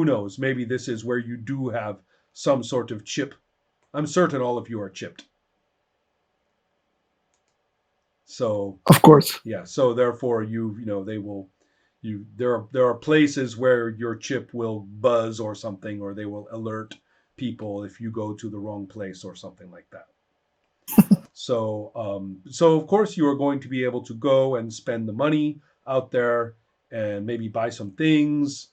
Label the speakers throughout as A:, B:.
A: who knows? Maybe this is where you do have some sort of chip. I'm certain all of you are chipped. So
B: Of course.
A: yeah. So therefore, they will. There are places where your chip will buzz or something, or they will alert people if you go to the wrong place or something like that. So of course you are going to be able to go and spend the money out there and maybe buy some things,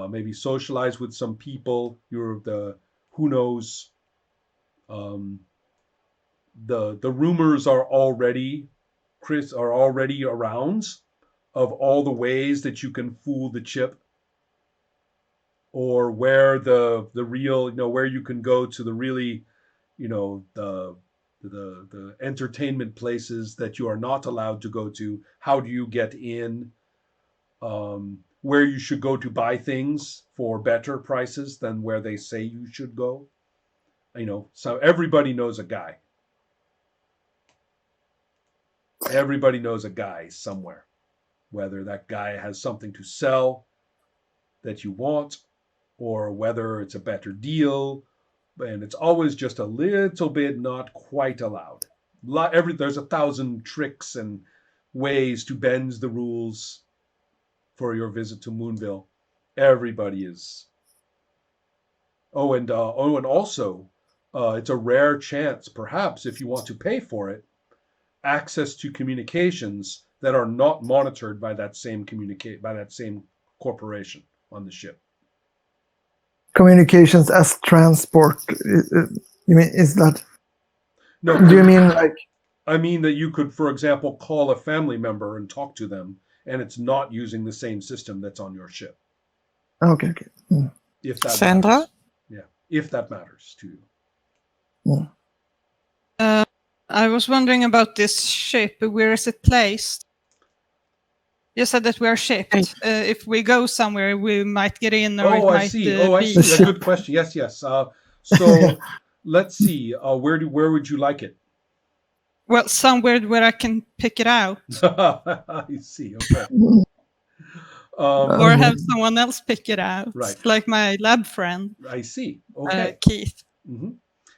A: maybe socialize with some people. You're the who knows. Um, the rumors are already, Chris, are already around of all the ways that you can fool the chip, or where the real, where you can go to the really, the entertainment places that you are not allowed to go to. How do you get in? Where you should go to buy things for better prices than where they say you should go. So everybody knows a guy. Everybody knows a guy somewhere. Whether that guy has something to sell that you want, or whether it's a better deal, and it's always just a little bit not quite allowed. There's 1,000 tricks and ways to bend the rules for your visit to Moonville. Everybody is. And also, it's a rare chance, perhaps, if you want to pay for it, access to communications that are not monitored by that same corporation on the ship.
B: Communications as transport. You mean is that?
A: No.
B: Do you mean like?
A: I mean that you could, for example, call a family member and talk to them, and it's not using the same system that's on your ship.
B: Okay.
A: If that
C: Sandra?
A: matters. Yeah, if that matters to you.
C: I was wondering about this ship. Where is it placed? You said that we are shipped. If we go somewhere, we might get in, or it might
A: I see. I see. A good question. Yes. So let's see. Where would you like it?
C: Well, somewhere where I can pick it out.
A: I see. Okay.
C: Or have someone else pick it out,
A: right?
C: Like my lab friend.
A: I see. Okay.
C: Keith.
A: Mm-hmm.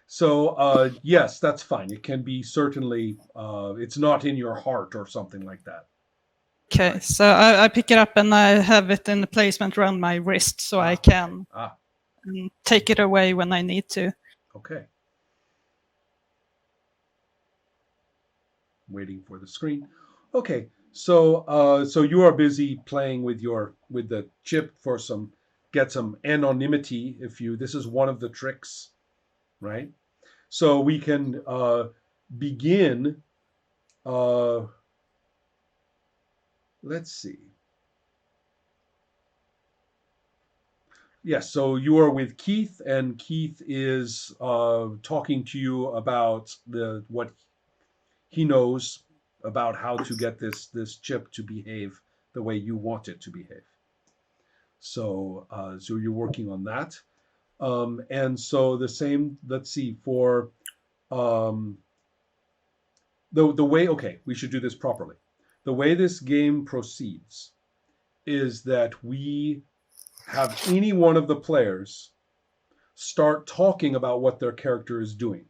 A: So yes, that's fine. It can be certainly. It's not in your heart or something like that.
C: Okay, right. So I pick it up and I have it in the placement around my wrist, so I can take it away when I need to.
A: Okay. Waiting for the screen. Okay, so you are busy playing with the chip for get some anonymity. This is one of the tricks, right? So we can begin. Let's see. Yes, so you are with Keith, and Keith is talking to you about what he knows about how to get this chip to behave the way you want it to behave. So you're working on that, and so the same. Let's see for the way. Okay, we should do this properly. The way this game proceeds is that we have any one of the players start talking about what their character is doing.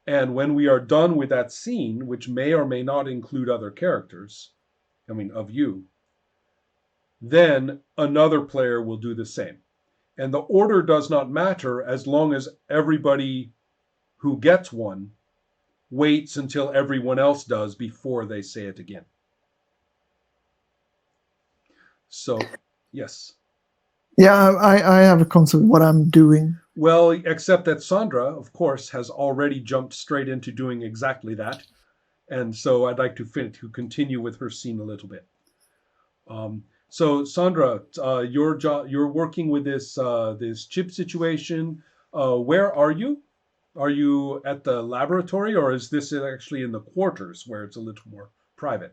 A: And when we are done with that scene, which may or may not include other characters, of you, then another player will do the same. And the order does not matter as long as everybody who gets one waits until everyone else does before they say it again. So, yes.
B: Yeah, I have a concept of what I'm doing.
A: Well, except that Sandra, of course, has already jumped straight into doing exactly that. And so I'd like to continue with her scene a little bit. So Sandra, you're working with this chip situation. Where are you? Are you at the laboratory, or is this actually in the quarters where it's a little more private?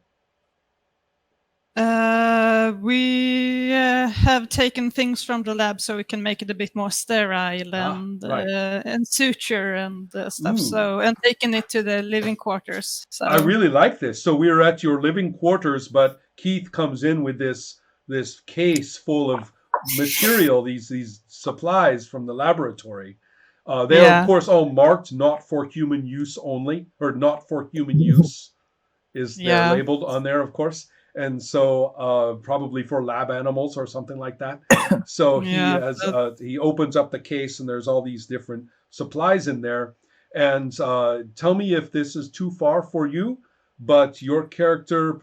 C: We have taken things from the lab so we can make it a bit more sterile and suture and stuff. So, and taking it to the living quarters. So
A: I really like this. So we're at your living quarters, but Keith comes in with this case full of material, these supplies from the laboratory. They are, of course, all marked not for human use only, or not for human use. They're labeled on there, of course, and so probably for lab animals or something like that. So he opens up the case, and there's all these different supplies in there. And tell me if this is too far for you, but your character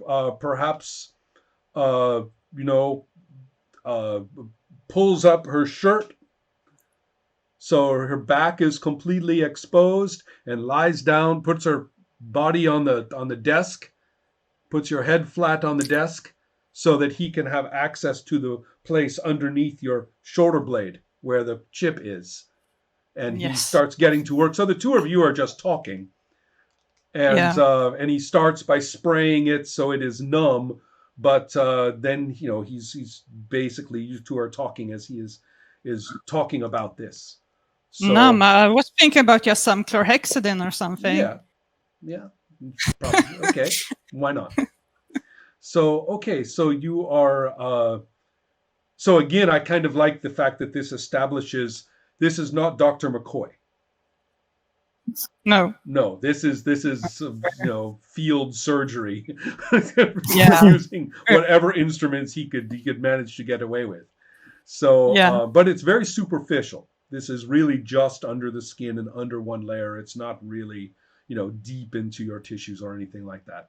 A: perhaps pulls up her shirt so her back is completely exposed and lies down, puts her body on the desk, puts your head flat on the desk so that he can have access to the place underneath your shoulder blade where the chip is. And he starts getting to work. So the two of you are just talking. And he starts by spraying it so it is numb. But then, he's basically, you two are talking as he is talking about this. So,
C: no, I was thinking about just some chlorhexidine or something.
A: Yeah, probably. Okay, why not? So you are. So again, I kind of like the fact that this establishes this is not Dr. McCoy. No, this is field surgery, using whatever instruments he could manage to get away with. So, but it's very superficial. This is really just under the skin and under one layer. It's not really, deep into your tissues or anything like that.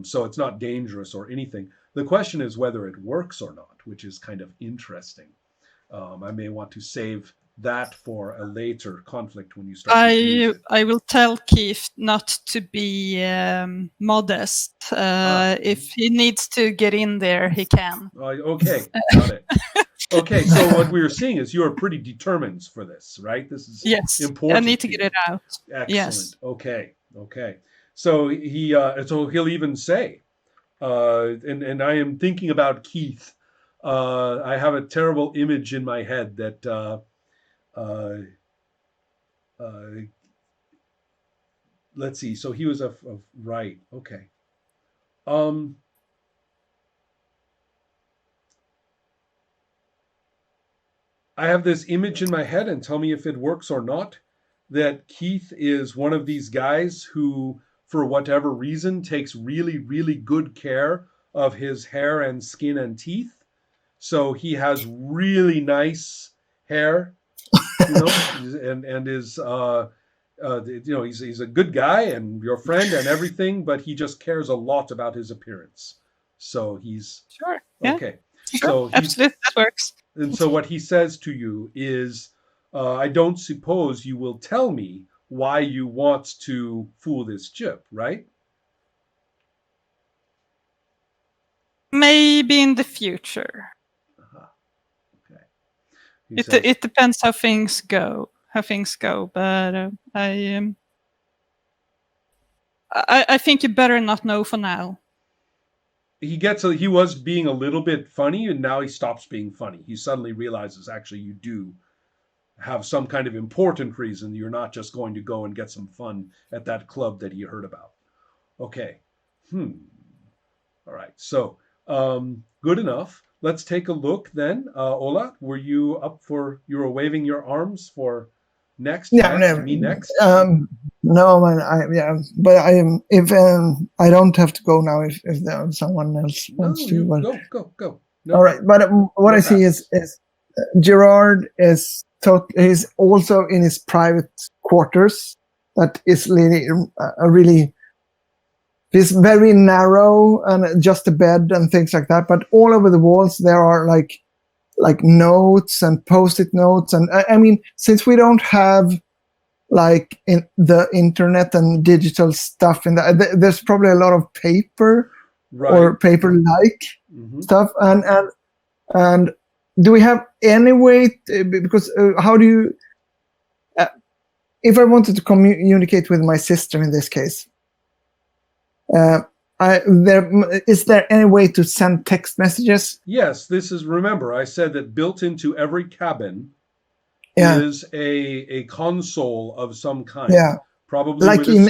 A: So it's not dangerous or anything. The question is whether it works or not, which is kind of interesting. I may want to save that for a later conflict when you start.
C: I will tell Keith not to be modest. If he needs to get in there, he can.
A: Okay, got it. Okay, so what we were seeing is you are pretty determined for this, right? This is important.
C: I need to get it out.
A: Excellent.
C: Yes.
A: Okay. So he'll even say, and I am thinking about Keith. I have a terrible image in my head that let's see. So he was right. Okay. I have this image in my head, and tell me if it works or not, that Keith is one of these guys who, for whatever reason, takes really, really good care of his hair and skin and teeth. So he has really nice hair, and is, he's a good guy and your friend and everything, but he just cares a lot about his appearance. So he's okay.
C: Sure. So absolutely, that works.
A: And so what he says to you is, I don't suppose you will tell me why you want to fool this chip, right?
C: Maybe in the future.
A: Okay.
C: It depends how things go. But I think you better not know for now.
A: He was being a little bit funny, and now he stops being funny. He suddenly realizes actually you do have some kind of important reason. You're not just going to go and get some fun at that club that he heard about. Okay. All right. So good enough. Let's take a look then. Ola, were you waving your arms for next? Me next?
B: No, man. But I am. If I don't have to go now, if someone else wants to.
A: But... Go. No,
B: all right, but what I see is Gerard is he's also in his private quarters. That is really it's very narrow and just a bed and things like that. But all over the walls there are like notes and post-it notes, and I mean, since we don't have like in the internet and digital stuff in that, there's probably a lot of paper or paper-like stuff. And do we have any way because how do you if I wanted to communicate with my sister in this case, is there any way to send text messages?
A: Yes, remember I said that built into every cabin is a console of some kind.
B: Yeah,
A: probably
B: like in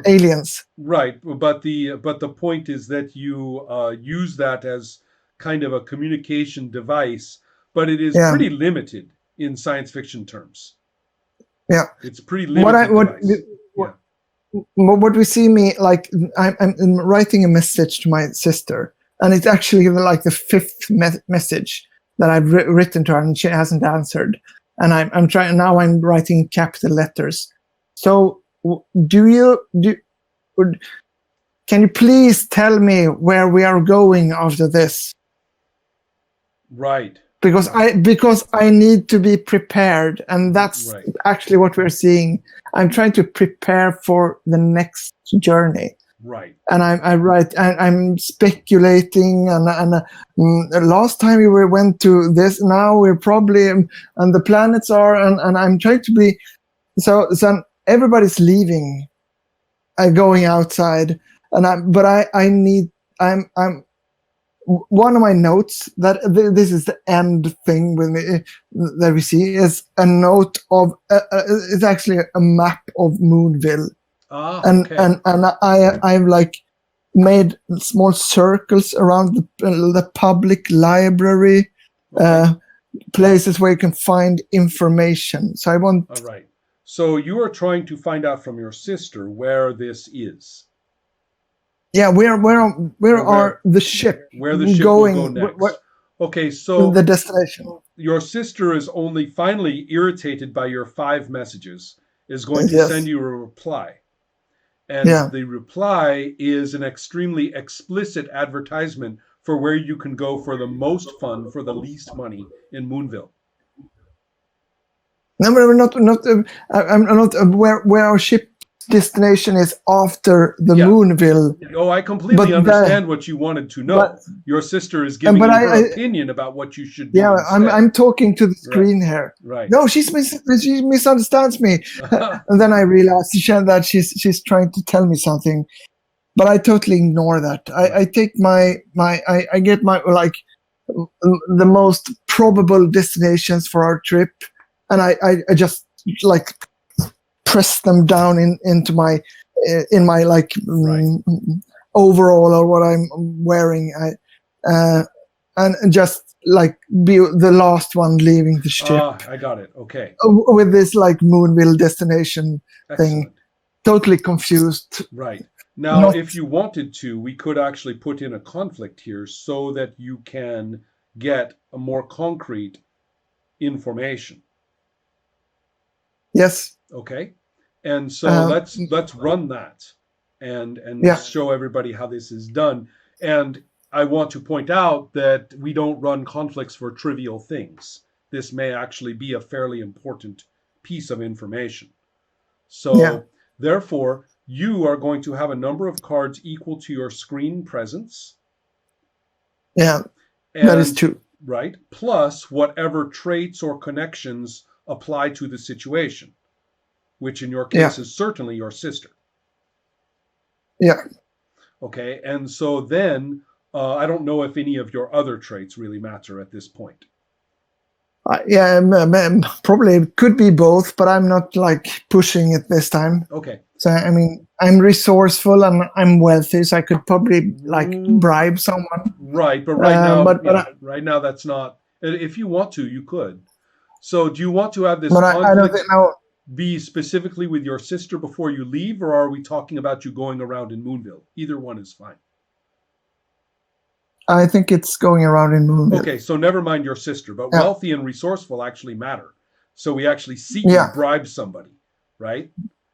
B: Aliens.
A: Right, but the point is that you use that as kind of a communication device, but it is pretty limited in science fiction terms.
B: Yeah,
A: it's a pretty limited device.
B: What we see like I'm writing a message to my sister, and it's actually like the fifth message that I've written to her, and she hasn't answered. And I'm trying now. I'm writing capital letters. So can you please tell me where we are going after this?
A: Right.
B: Because I need to be prepared, and that's actually what we're seeing. I'm trying to prepare for the next journey.
A: Right.
B: And I'm speculating, and last time we went to this, now we're probably, and the planets are, and I'm trying to be, so everybody's leaving, going outside, and I'm one of my notes that this is the end thing with me, that we see is a note of it's actually a map of Moonville. And I've like made small circles around the public library, places where you can find information. So I want.
A: All right. So you are trying to find out from your sister where this is.
B: Yeah, where are the ship?
A: Where the ship going, will go next. Okay, so
B: the destination.
A: Your sister is only finally irritated by your 5 messages, is going to send you a reply. And the reply is an extremely explicit advertisement for where you can go for the most fun for the least money in Moonville.
B: No, we're not. I'm not where our ship destination is after the Moonville.
A: Oh, I completely understand what you wanted to know. Your sister is giving you her opinion about what you should do.
B: Yeah, I'm talking to the screen here.
A: Right.
B: No, she misunderstands me. And then I realized that she's trying to tell me something, but I totally ignore that. I take I get my like the most probable destinations for our trip, and I just like press them down into my like overall or what I'm wearing, and just like be the last one leaving the ship.
A: I got it. Okay.
B: With this like Moonville destination thing, totally confused.
A: Right. Now, if you wanted to, we could actually put in a conflict here so that you can get a more concrete information.
B: Yes.
A: Okay. And so let's run that and show everybody how this is done. And I want to point out that we don't run conflicts for trivial things. This may actually be a fairly important piece of information. So therefore, you are going to have a number of cards equal to your screen presence.
B: Yeah, that is true.
A: Right. Plus whatever traits or connections apply to the situation, which in your case is certainly your sister.
B: Yeah.
A: Okay. And so then I don't know if any of your other traits really matter at this point.
B: Probably it could be both, but I'm not like pushing it this time.
A: Okay.
B: So, I mean, I'm resourceful and I'm wealthy, so I could probably like bribe someone.
A: Right. But right now that's not, if you want to, you could. So do you want to have this conflict be specifically with your sister before you leave, or are we talking about you going around in Moonville? Either one is fine.
B: I think it's going around in Moonville.
A: Okay, so never mind your sister, but wealthy and resourceful actually matter. So we actually see you bribe somebody, right?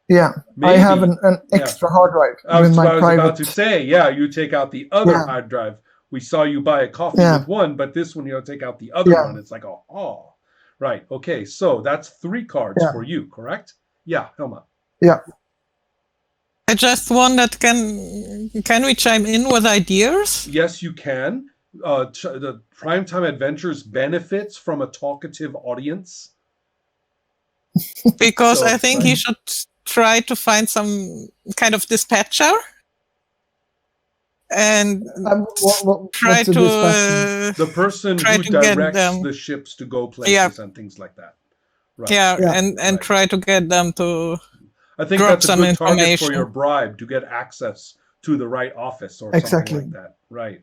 B: Yeah, maybe. I have an extra hard drive.
A: I was about to say, you take out the other hard drive. We saw you buy a coffee with one, but this one, take out the other one. It's like, right. Okay, so that's 3 cards for you, correct? Yeah, Helma.
B: Yeah.
D: I just wondered, can we chime in with ideas?
A: Yes, you can. The Primetime Adventures benefits from a talkative audience.
D: Because I think he should try to find some kind of dispatcher. And try to
A: the person who directs the ships to go places and things like that. Right.
D: And try to get them to
A: I think
D: drop
A: that's a
D: some
A: good
D: information
A: target for your bribe, to get access to the right office or something like that. Right.